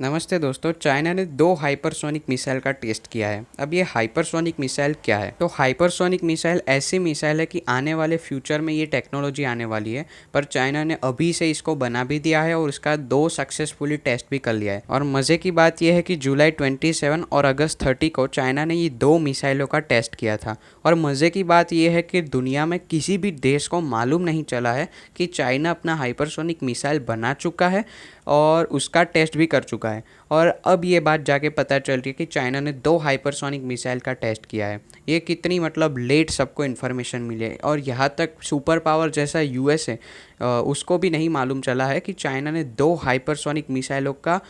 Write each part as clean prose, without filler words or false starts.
नमस्ते दोस्तों। चाइना ने दो हाइपरसोनिक मिसाइल का टेस्ट किया है। अब ये हाइपरसोनिक मिसाइल क्या है? तो हाइपरसोनिक मिसाइल ऐसी मिसाइल है कि आने वाले फ्यूचर में ये टेक्नोलॉजी आने वाली है, पर चाइना ने अभी से इसको बना भी दिया है और उसका दो सक्सेसफुली टेस्ट भी कर लिया है। और मज़े की बात यह है कि जुलाई 27 और अगस्त 30 को चाइना ने ये दो मिसाइलों का टेस्ट किया था। और मज़े की बात यह है कि दुनिया में किसी भी देश को मालूम नहीं चला है कि चाइना अपना हाइपरसोनिक मिसाइल बना चुका है और उसका टेस्ट भी कर चुका है। और अब ये बात जाके पता चल रही है कि चाइना ने दो हाइपरसोनिक मिसाइल का टेस्ट किया है। ये कितनी लेट सबको इन्फॉर्मेशन मिली है। और यहाँ तक सुपर पावर जैसा यूएस है, उसको भी नहीं मालूम चला है कि चाइना ने दो हाइपरसोनिक मिसाइलों का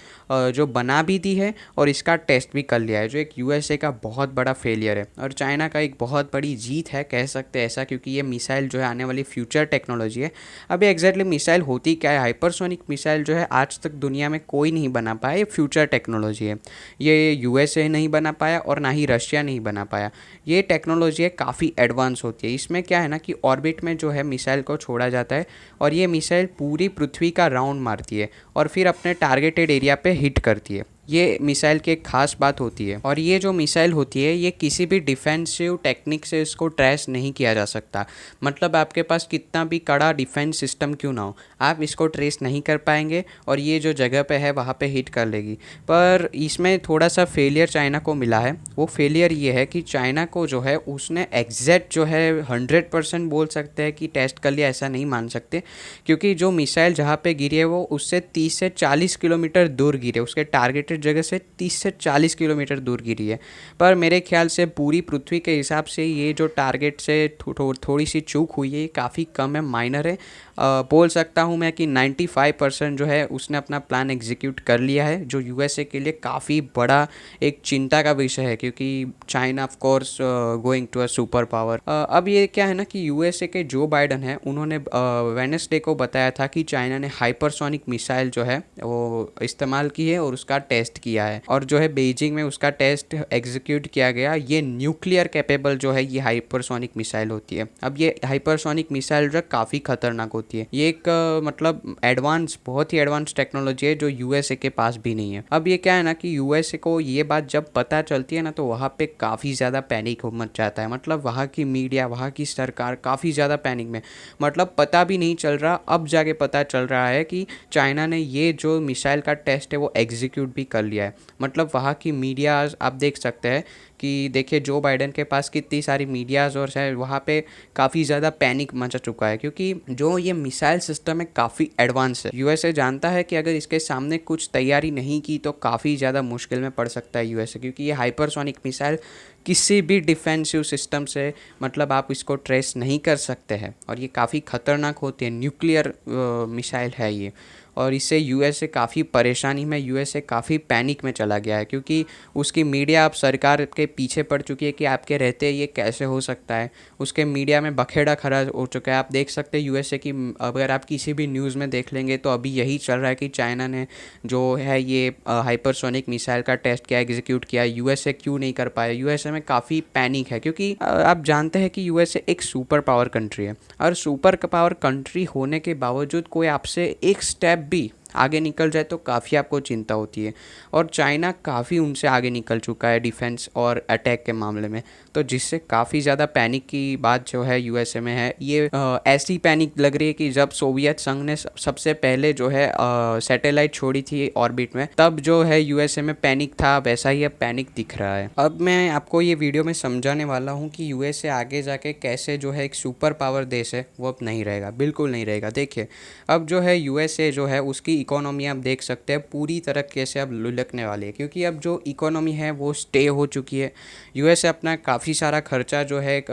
जो बना भी दी है और इसका टेस्ट भी कर लिया है, जो एक यूएसए का बहुत बड़ा फेलियर है और चाइना का एक बहुत बड़ी जीत है, कह सकते हैं ऐसा, क्योंकि ये मिसाइल जो है आने वाली फ्यूचर टेक्नोलॉजी है। अब ये एग्जैक्टली मिसाइल होती क्या है? हाइपरसोनिक मिसाइल जो है आज तक दुनिया में कोई नहीं बना पाया, ये फ्यूचर टेक्नोलॉजी है। ये यूएसए नहीं बना पाया और ना ही रशिया नहीं बना पाया। ये टेक्नोलॉजी है काफ़ी एडवांस होती है। इसमें क्या है ना कि ऑर्बिट में जो है मिसाइल को छोड़ा जाता है और ये मिसाइल पूरी पृथ्वी का राउंड मारती है और फिर अपने टारगेटेड एरिया पे हिट करती है। ये मिसाइल की एक खास बात होती है। और ये जो मिसाइल होती है ये किसी भी डिफेंसिव टेक्निक से इसको ट्रेस नहीं किया जा सकता। आपके पास कितना भी कड़ा डिफेंस सिस्टम क्यों ना हो, आप इसको ट्रेस नहीं कर पाएंगे और ये जो जगह पे है वहाँ पे हिट कर लेगी। पर इसमें थोड़ा सा फेलियर चाइना को मिला है। वो फेलियर ये है कि चाइना को जो है उसने एग्जैक्ट जो है 100% बोल सकते हैं कि टेस्ट कर लिया, ऐसा नहीं मान सकते, क्योंकि जो मिसाइल जहाँ पे गिरी है वो उससे 30 से 40 किलोमीटर दूर गिरे, उसके टारगेटेड जगह से 30 से 40 किलोमीटर दूर गिरी है। पर मेरे ख्याल से पूरी पृथ्वी के हिसाब से ये जो टारगेट से थोड़ी सी चूक हुई है, ये काफ़ी कम है, माइनर है। बोल सकता हूँ मैं कि 95% जो है उसने अपना प्लान एग्जीक्यूट कर लिया है, जो यूएसए के लिए काफ़ी बड़ा एक चिंता का विषय है, क्योंकि China of course going to a super power. अब ये क्या है ना कि यूएसए के जो बाइडन है उन्होंने वेडनेसडे को बताया था कि चाइना ने हाइपरसोनिक मिसाइल जो है वो इस्तेमाल की है और उसका टेस्ट किया है, और जो है बीजिंग में उसका टेस्ट एग्जीक्यूट किया गया। ये न्यूक्लियर कैपेबल जो है ये हाइपरसोनिक मिसाइल होती है। अब ये हाइपरसोनिक मिसाइल जो काफ़ी खतरनाक होती है। ये एक एडवांस, बहुत ही एडवांस टेक्नोलॉजी है जो यूएसए के पास भी नहीं है। अब ये क्या है ना कि यूएसए को ये बात जब पता चलती है ना तो वहाँ पे काफ़ी ज़्यादा पैनिक मच जाता है। वहाँ की मीडिया, वहाँ की सरकार काफ़ी ज़्यादा पैनिक में, पता भी नहीं चल रहा, अब जाके पता चल रहा है कि चाइना ने ये जो मिसाइल का टेस्ट है वो एग्जीक्यूट भी कर लिया है। वहाँ की मीडिया आप देख सकते हैं कि देखिए जो बाइडन के पास कितनी सारी मीडियाज़ और शायद वहाँ पे काफ़ी ज़्यादा पैनिक मचा चुका है, क्योंकि जो ये मिसाइल सिस्टम है काफ़ी एडवांस है। यूएसए जानता है कि अगर इसके सामने कुछ तैयारी नहीं की तो काफ़ी ज़्यादा मुश्किल में पड़ सकता है यूएसए, क्योंकि ये हाइपरसोनिक मिसाइल किसी भी डिफेंसिव सिस्टम से आप इसको ट्रेस नहीं कर सकते हैं और ये काफ़ी ख़तरनाक होती है। न्यूक्लियर मिसाइल है ये, और इससे यूएसए काफ़ी परेशानी में, यूएसए काफ़ी पैनिक में चला गया है, क्योंकि उसकी मीडिया अब सरकार के पीछे पड़ चुकी है कि आपके रहते ये कैसे हो सकता है। उसके मीडिया में बखेड़ा खड़ा हो चुका है। आप देख सकते हैं यूएसए की, अगर आप किसी भी न्यूज़ में देख लेंगे तो अभी यही चल रहा है कि चाइना ने जो है ये हाइपरसोनिक मिसाइल का टेस्ट किया, एग्जीक्यूट किया, यूएसए क्यों नहीं कर पाया। यूएसए में काफ़ी पैनिक है, क्योंकि आप जानते हैं कि यूएसए एक सुपर पावर कंट्री है, और सुपर पावर कंट्री होने के बावजूद कोई आपसे एक स्टेप भी आगे निकल जाए तो काफ़ी आपको चिंता होती है। और चाइना काफ़ी उनसे आगे निकल चुका है डिफेंस और अटैक के मामले में, तो जिससे काफ़ी ज़्यादा पैनिक की बात जो है यूएसए में है। ये ऐसी पैनिक लग रही है कि जब सोवियत संघ ने सबसे पहले जो है सैटेलाइट छोड़ी थी ऑर्बिट में, तब जो है यूएसए में पैनिक था, वैसा ही अब पैनिक दिख रहा है। अब मैं आपको ये वीडियो में समझाने वाला हूँ कि यूएसए आगे जाके कैसे जो है एक सुपर पावर देश है वो अब नहीं रहेगा, बिल्कुल नहीं रहेगा। देखिए अब जो है यूएसए जो है उसकी इकोनॉमी आप देख सकते हैं पूरी तरीके से अब लुढ़कने वाली है, क्योंकि अब जो इकोनॉमी है वो स्टे हो चुकी है। यूएसए अपना काफ़ी सारा खर्चा जो है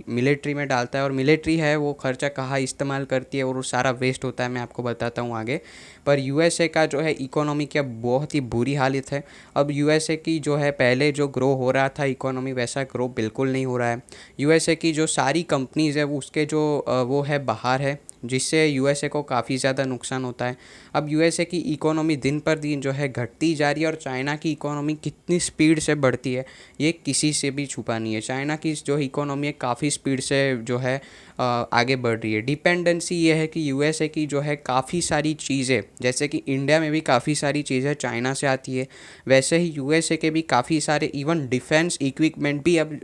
मिलिट्री में डालता है, और मिलिट्री है वो खर्चा कहाँ इस्तेमाल करती है और वो सारा वेस्ट होता है, मैं आपको बताता हूँ आगे। पर यूएसए का जो है इकोनॉमी की अब बहुत ही बुरी हालत है। अब यूएसए की जो है पहले जो ग्रो हो रहा था इकोनॉमी, वैसा ग्रो बिल्कुल नहीं हो रहा है। यूएसए की जो सारी कंपनीज़ है वो उसके जो वो है बाहर है, जिससे यूएसए को काफ़ी ज़्यादा नुकसान होता है। अब यूएसए की इकोनॉमी दिन पर दिन जो है घटती जा रही है, और चाइना की इकोनॉमी कितनी स्पीड से बढ़ती है ये किसी से भी छुपा नहीं है। चाइना की जो इकोनॉमी है काफ़ी स्पीड से जो है आगे बढ़ रही है। डिपेंडेंसी ये है कि यूएसए की जो है काफ़ी सारी चीज़ें, जैसे कि इंडिया में भी काफ़ी सारी चीज़ें चाइना से आती है, वैसे ही यूएसए के भी काफ़ी सारे इवन डिफेंस इक्विपमेंट भी अब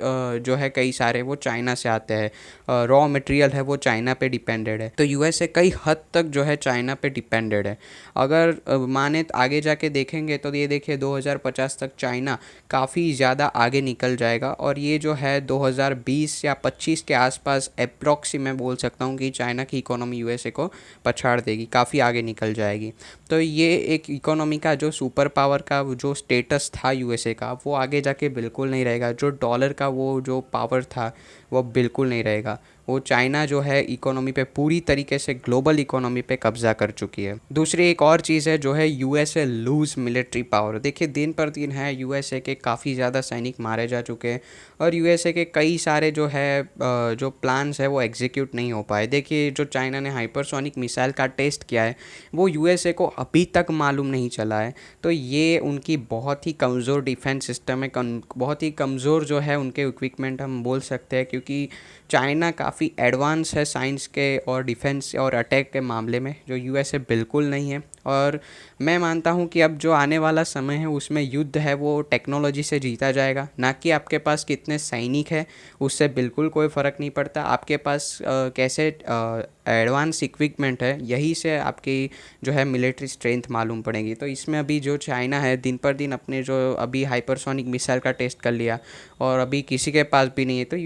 जो है कई सारे वो चाइना से आते हैं। रॉ मटेरियल है वो चाइना पे डिपेंडेड है, तो यूएसए कई हद तक जो है चाइना पे डिपेंडेड है। अगर माने आगे जाके देखेंगे तो ये देखिए 2050 तक चाइना काफ़ी ज़्यादा आगे निकल जाएगा, और ये जो है 2020 या 25 के आसपास अप्रॉक्सी मैं बोल सकता हूँ कि चाइना की इकोनॉमी यूएसए को पछाड़ देगी, काफ़ी आगे निकल जाएगी। तो ये एक इकोनॉमी का जो सुपर पावर का जो स्टेटस था यूएसए का, वो आगे जाके बिल्कुल नहीं रहेगा। जो डॉलर का वो जो पावर था वो बिल्कुल नहीं रहेगा। वो चाइना जो है इकोनॉमी पे पूरी तरीके से ग्लोबल इकोनॉमी पे कब्जा कर चुकी है। दूसरी एक और चीज़ है जो है यूएसए लूज मिलिट्री पावर। देखिए दिन पर दिन है यूएसए के काफ़ी ज़्यादा सैनिक मारे जा चुके हैं, और यूएसए के कई सारे जो है जो प्लान्स है वो एग्जीक्यूट नहीं हो पाए। देखिए जो चाइना ने हाइपरसोनिक मिसाइल का टेस्ट किया है वो यूएसए को अभी तक मालूम नहीं चला है। तो ये उनकी बहुत ही कमज़ोर डिफेंस सिस्टम है, बहुत ही कमज़ोर जो है उनके इक्विपमेंट हम बोल सकते हैं, क्योंकि चाइना काफ़ी एडवांस है साइंस के और डिफेंस और अटैक के मामले में, जो यूएसए बिल्कुल नहीं है। और मैं मानता हूँ कि अब जो आने वाला समय है उसमें युद्ध है वो टेक्नोलॉजी से जीता जाएगा, ना कि आपके पास कितने सैनिक है उससे बिल्कुल कोई फ़र्क नहीं पड़ता। आपके पास कैसे एडवांस इक्विपमेंट है, यही से आपकी जो है मिलिट्री स्ट्रेंथ मालूम पड़ेगी। तो इसमें अभी जो चाइना है दिन पर दिन अपने जो अभी हाइपरसोनिक मिसाइल का टेस्ट कर लिया, और अभी किसी के पास भी नहीं है, तो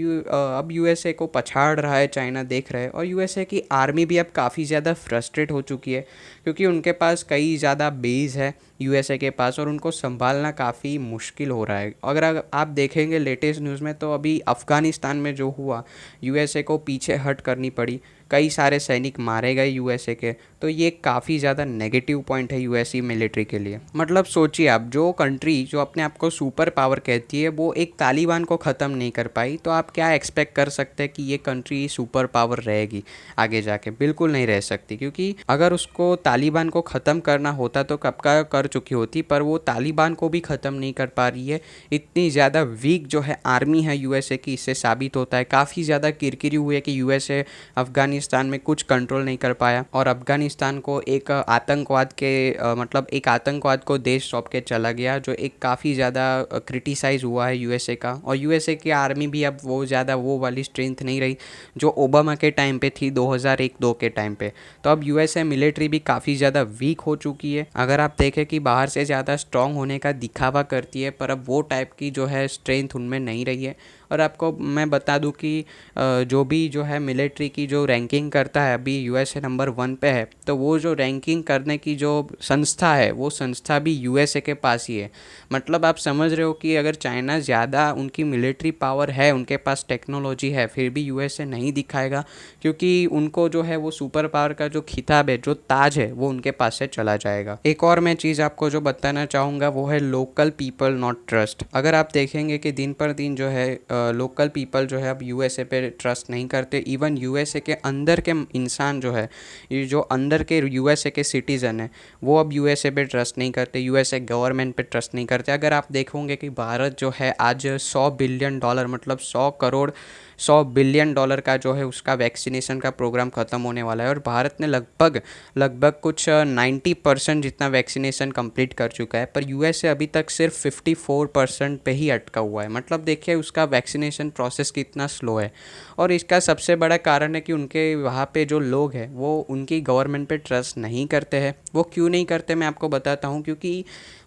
अब यूएसए को पछाड़ रहा है चाइना, देख रहे हैं। और यूएसए की आर्मी भी अब काफ़ी ज़्यादा फ्रस्ट्रेट हो चुकी है, क्योंकि उनके पास कई ज़्यादा बेस है यूएसए के पास, और उनको संभालना काफ़ी मुश्किल हो रहा है। अगर आप देखेंगे लेटेस्ट न्यूज़ में, तो अभी अफ़गानिस्तान में जो हुआ, यूएसए को पीछे हट करनी पड़ी, कई सारे सैनिक मारे गए यूएसए के। तो ये काफ़ी ज़्यादा नेगेटिव पॉइंट है यूएसए मिलिट्री के लिए। मतलब सोचिए आप, जो कंट्री जो अपने आप को सुपर पावर कहती है वो एक तालिबान को ख़त्म नहीं कर पाई, तो आप क्या एक्सपेक्ट कर सकते हैं कि ये कंट्री सुपर पावर रहेगी आगे जाके? बिल्कुल नहीं रह सकती, क्योंकि अगर उसको तालिबान को ख़त्म करना होता तो कब का कर चुकी होती, पर वो तालिबान को भी ख़त्म नहीं कर पा रही है। इतनी ज़्यादा वीक जो है आर्मी है यूएसए की, इससे साबित होता है। काफ़ी ज़्यादा किरकिरी हुई है कि यूएसए अफ़गानिस्तान में कुछ कंट्रोल नहीं कर पाया, और अफ़गानिस्तान को एक आतंकवाद के मतलब एक आतंकवाद को देश सौंप के चला गया, जो एक काफ़ी ज़्यादा क्रिटिसाइज़ हुआ है यूएसए का। और यूएसए की आर्मी भी अब वो ज़्यादा वो वाली स्ट्रेंथ नहीं रही जो ओबामा के टाइम पे थी, 2001-2 के टाइम पे। तो अब यूएसए मिलिट्री भी काफ़ी ज़्यादा वीक हो चुकी है। अगर आप देखें कि बाहर से ज़्यादा स्ट्रांग होने का दिखावा करती है, पर अब वो टाइप की जो है स्ट्रेंथ उनमें नहीं रही है। और आपको मैं बता दूं कि जो भी जो है मिलिट्री की जो रैंकिंग करता है, अभी यूएसए नंबर 1 पे है, तो वो जो रैंकिंग करने की जो संस्था है वो संस्था भी यूएसए के पास ही है। मतलब आप समझ रहे हो कि अगर चाइना ज़्यादा उनकी मिलिट्री पावर है, उनके पास टेक्नोलॉजी है, फिर भी यूएसए नहीं दिखाएगा, क्योंकि उनको जो है वो सुपर पावर का जो खिताब है, जो ताज है, वो उनके पास से चला जाएगा। एक और मैं चीज़ आपको जो बताना चाहूँगा वो है लोकल पीपल नॉट ट्रस्ट। अगर आप देखेंगे कि दिन पर दिन जो है लोकल पीपल जो है अब यूएसए पे ट्रस्ट नहीं करते। इवन यूएसए के अंदर के इंसान जो है, ये जो अंदर के यूएसए के सिटीज़न है, वो अब यूएसए पे ट्रस्ट नहीं करते, यूएसए गवर्नमेंट पे ट्रस्ट नहीं करते। अगर आप देखोगे कि भारत जो है आज $100 बिलियन मतलब 100 बिलियन डॉलर का जो है उसका वैक्सीनेशन का प्रोग्राम ख़त्म होने वाला है, और भारत ने लगभग कुछ 90% जितना वैक्सीनेशन कंप्लीट कर चुका है, पर यूएसए अभी तक सिर्फ 54% पे ही अटका हुआ है। मतलब देखिए उसका वैक्सीनेशन प्रोसेस कितना स्लो है। और इसका सबसे बड़ा कारण है कि उनके वहाँ पे जो लोग हैं वो उनकी गवर्नमेंट पे ट्रस्ट नहीं करते हैं। वो क्यों नहीं करते मैं आपको बताता हूँ, क्योंकि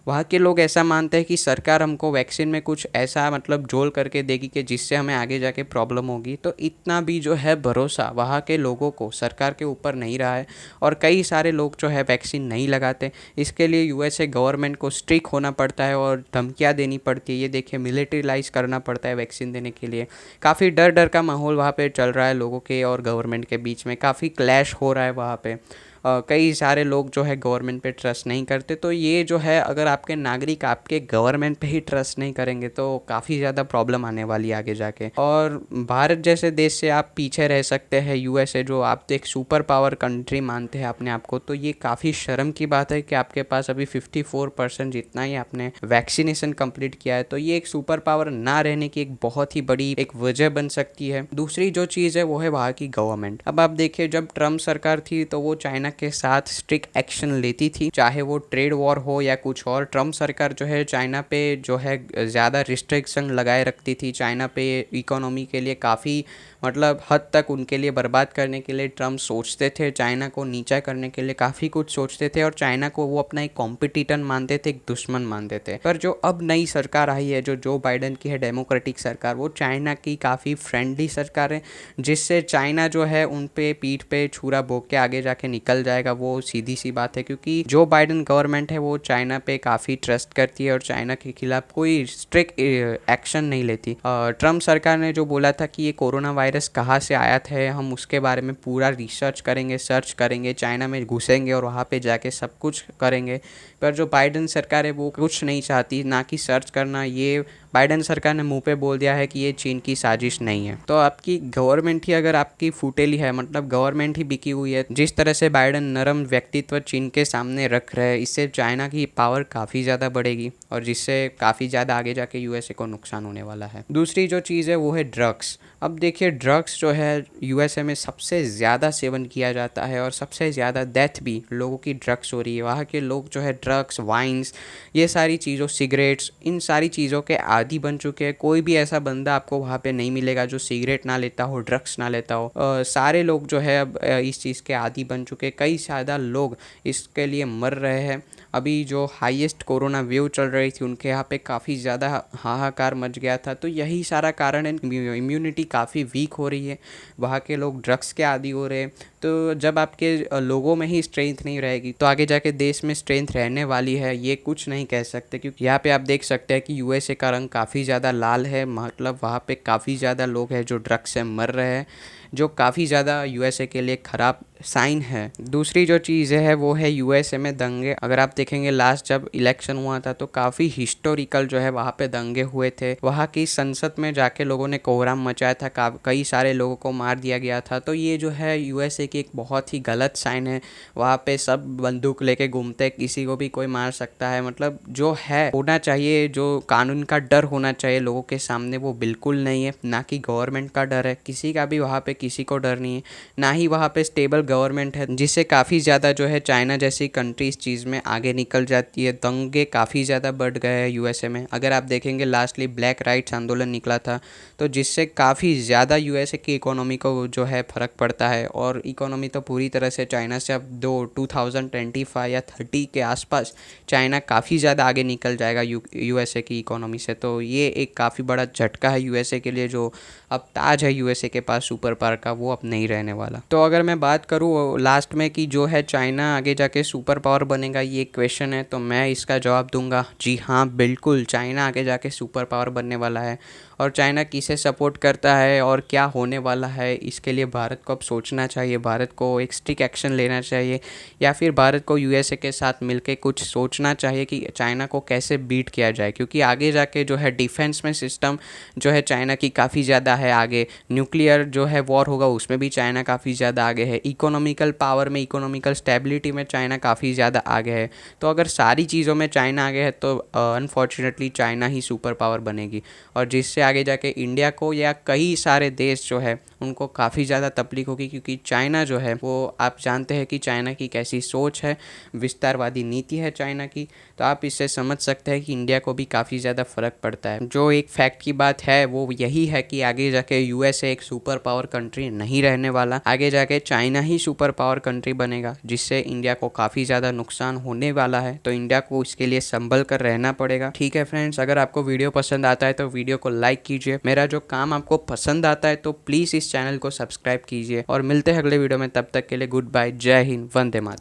वहाँ के लोग ऐसा मानते हैं कि सरकार हमको वैक्सीन में कुछ ऐसा मतलब जोल करके देगी कि जिससे हमें आगे जाके प्रॉब्लम होगी। तो इतना भी जो है भरोसा वहाँ के लोगों को सरकार के ऊपर नहीं रहा है, और कई सारे लोग जो है वैक्सीन नहीं लगाते। इसके लिए यूएसए गवर्नमेंट को स्ट्रिक्ट होना पड़ता है और धमकियाँ देनी पड़ती है। ये देखिए मिलिट्रीलाइज करना पड़ता है वैक्सीन देने के लिए। काफ़ी डर का माहौल वहाँ पे चल रहा है लोगों के और गवर्नमेंट के बीच में, काफ़ी क्लैश हो रहा है वहाँ पे। कई सारे लोग जो है गवर्नमेंट पे ट्रस्ट नहीं करते। तो ये जो है, अगर आपके नागरिक आपके गवर्नमेंट पे ही ट्रस्ट नहीं करेंगे तो काफ़ी ज़्यादा प्रॉब्लम आने वाली है आगे जाके। और भारत जैसे देश से आप पीछे रह सकते हैं। यूएसए जो आप एक सुपर पावर कंट्री मानते हैं अपने आप को, तो ये काफ़ी शर्म की बात है कि आपके पास अभी 54% जितना ही आपने वैक्सीनेशन कंप्लीट किया है। तो ये एक सुपर पावर ना रहने की एक बहुत ही बड़ी एक वजह बन सकती है। दूसरी जो चीज़ है वो है वहाँ की गवर्नमेंट। अब आप देखिए, जब ट्रम्प सरकार थी तो वो चाइना के साथ स्ट्रिक्ट एक्शन लेती थी, चाहे वो ट्रेड वॉर हो या कुछ और। ट्रम्प सरकार जो है चाइना पे जो है ज़्यादा रिस्ट्रिक्शन लगाए रखती थी। चाइना पे इकोनॉमी के लिए काफ़ी मतलब हद तक उनके लिए बर्बाद करने के लिए ट्रम्प सोचते थे। चाइना को नीचा करने के लिए काफ़ी कुछ सोचते थे और चाइना को वो अपना एक कॉम्पिटिटर मानते थे, एक दुश्मन मानते थे। पर जो अब नई सरकार आई है, जो बाइडन की है डेमोक्रेटिक सरकार, वो चाइना की काफ़ी फ्रेंडली सरकार है, जिससे चाइना जो है उन पे पीठ पे छुरा भोंक के आगे जाके निकल जाएगा। वो सीधी सी बात है, क्योंकि जो बाइडन गवर्नमेंट है वो चाइना पे काफ़ी ट्रस्ट करती है और चाइना के खिलाफ कोई स्ट्रिक्ट एक्शन नहीं लेती। ट्रम्प सरकार ने जो बोला था कि ये कोरोना वायरस कहाँ से आया था, हम उसके बारे में पूरा रिसर्च करेंगे, सर्च करेंगे, चाइना में घुसेंगे और वहाँ पे जाके सब कुछ करेंगे। पर जो बाइडन सरकार है वो कुछ नहीं चाहती, ना कि सर्च करना। ये बाइडन सरकार ने मुंह पे बोल दिया है कि ये चीन की साजिश नहीं है। तो आपकी गवर्नमेंट ही अगर आपकी फूटेली है, मतलब गवर्नमेंट ही बिकी हुई है, जिस तरह से बाइडन नरम व्यक्तित्व चीन के सामने रख रहे हैं, इससे चाइना की पावर काफ़ी ज़्यादा बढ़ेगी और जिससे काफ़ी ज़्यादा आगे जाके यूएसए को नुकसान होने वाला है। दूसरी जो चीज़ है वो है ड्रग्स। अब देखिए, ड्रग्स जो है यूएसए में सबसे ज़्यादा सेवन किया जाता है और सबसे ज़्यादा डेथ भी लोगों की ड्रग्स हो रही है। वहाँ के लोग जो है ड्रग्स, वाइन्स, ये सारी चीज़ों, सिगरेट्स, इन सारी चीज़ों के आदी बन चुके हैं। कोई भी ऐसा बंदा आपको वहाँ पे नहीं मिलेगा जो सिगरेट ना लेता हो, ड्रग्स ना लेता हो। सारे लोग जो है अब इस चीज़ के आदी बन चुके हैं। कई ज़्यादा लोग इसके लिए मर रहे हैं। अभी जो हाईएस्ट कोरोना वेव चल रही थी उनके यहाँ पे काफ़ी ज़्यादा हाहाकार मच गया था। तो यही सारा कारण है, इम्यूनिटी काफ़ी वीक हो रही है, वहाँ के लोग ड्रग्स के आदी हो रहे हैं। तो जब आपके लोगों में ही स्ट्रेंथ नहीं रहेगी तो आगे जाके देश में स्ट्रेंथ रहने वाली है, ये कुछ नहीं कह सकते। क्योंकि यहाँ पे आप देख सकते हैं कि यूएसए का रंग काफ़ी ज़्यादा लाल है, मतलब वहाँ पे काफ़ी ज़्यादा लोग हैं जो ड्रग्स से मर रहे हैं, जो काफ़ी ज़्यादा यूएसए के लिए ख़राब साइन है। दूसरी जो चीज़ है वो है यूएसए में दंगे। अगर आप देखेंगे लास्ट जब इलेक्शन हुआ था तो काफ़ी हिस्टोरिकल जो है वहाँ पे दंगे हुए थे। वहाँ की संसद में जाके लोगों ने कोहराम मचाया था, कई सारे लोगों को मार दिया गया था। तो ये जो है यूएसए की एक बहुत ही गलत साइन है। वहाँ पे सब बंदूक लेके घूमते, किसी को भी कोई मार सकता है। मतलब जो है होना चाहिए, जो कानून का डर होना चाहिए लोगों के सामने, वो बिल्कुल नहीं है। ना कि गवर्नमेंट का डर है, किसी का भी वहाँ पे किसी को डर नहीं है। ना ही वहाँ पे स्टेबल गवर्नमेंट है, जिससे काफ़ी ज़्यादा जो है चाइना जैसी कंट्री इस चीज़ में आगे निकल जाती है। दंगे काफ़ी ज़्यादा बढ़ गए हैं यूएसए में। अगर आप देखेंगे लास्टली ब्लैक राइट्स आंदोलन निकला था, तो जिससे काफ़ी ज़्यादा यूएसए की इकोनॉमी को जो है फ़र्क पड़ता है। और इकोनॉमी तो पूरी तरह से चाइना से अब 2025 या 30 के आसपास चाइना काफ़ी ज़्यादा आगे निकल जाएगा यूएसए की इकोनॉमी से। तो ये एक काफ़ी बड़ा झटका है यूएसए के लिए। जो अब ताज है यूएसए के पास सुपर पावर का, वो अब नहीं रहने वाला। तो अगर मैं बात करूँ लास्ट में कि जो है चाइना आगे जाके सुपर पावर बनेगा, ये क्वेश्चन है, तो मैं इसका जवाब दूंगा जी हाँ, बिल्कुल चाइना आगे जाके सुपर पावर बनने वाला है। और चाइना किसे सपोर्ट करता है और क्या होने वाला है, इसके लिए भारत को अब सोचना चाहिए। भारत को एक स्ट्रिक्ट एक्शन लेना चाहिए, या फिर भारत को यूएसए के साथ मिलकर कुछ सोचना चाहिए कि चाइना को कैसे बीट किया जाए। क्योंकि आगे जाके जो है डिफेंस में सिस्टम जो है चाइना की काफ़ी ज़्यादा है आगे। न्यूक्लियर जो है वॉर होगा उसमें भी चाइना काफ़ी ज़्यादा आगे है। इकोनॉमिकल पावर में, इकोनॉमिकल स्टेबिलिटी में चाइना काफ़ी ज़्यादा आगे है। तो अगर सारी चीज़ों में चाइना आगे है तो अनफॉर्चुनेटली चाइना ही सुपर पावर बनेगी, और जिससे आगे जाके इंडिया को या कई सारे देश जो है उनको काफ़ी ज़्यादा तकलीफ होगी। क्योंकि चाइना जो है वो, आप जानते हैं कि चाइना की कैसी सोच है, विस्तारवादी नीति है चाइना की। तो आप इससे समझ सकते हैं कि इंडिया को भी काफ़ी ज़्यादा फ़र्क पड़ता है। जो एक फैक्ट की बात है वो यही है कि आगे जाके यूएसए एक सुपर पावर कंट्री नहीं रहने वाला, आगे जाके चाइना ही सुपर पावर कंट्री बनेगा, जिससे इंडिया को काफ़ी ज़्यादा नुकसान होने वाला है। तो इंडिया को इसके लिए संभल कर रहना पड़ेगा। ठीक है फ्रेंड्स, अगर आपको वीडियो पसंद आता है तो वीडियो को लाइक कीजिए। मेरा जो काम आपको पसंद आता है तो प्लीज़ इस चैनल को सब्सक्राइब कीजिए, और मिलते हैं अगले वीडियो में। तब तक के लिए गुड बाय, जय हिंद, वंदे मातरम।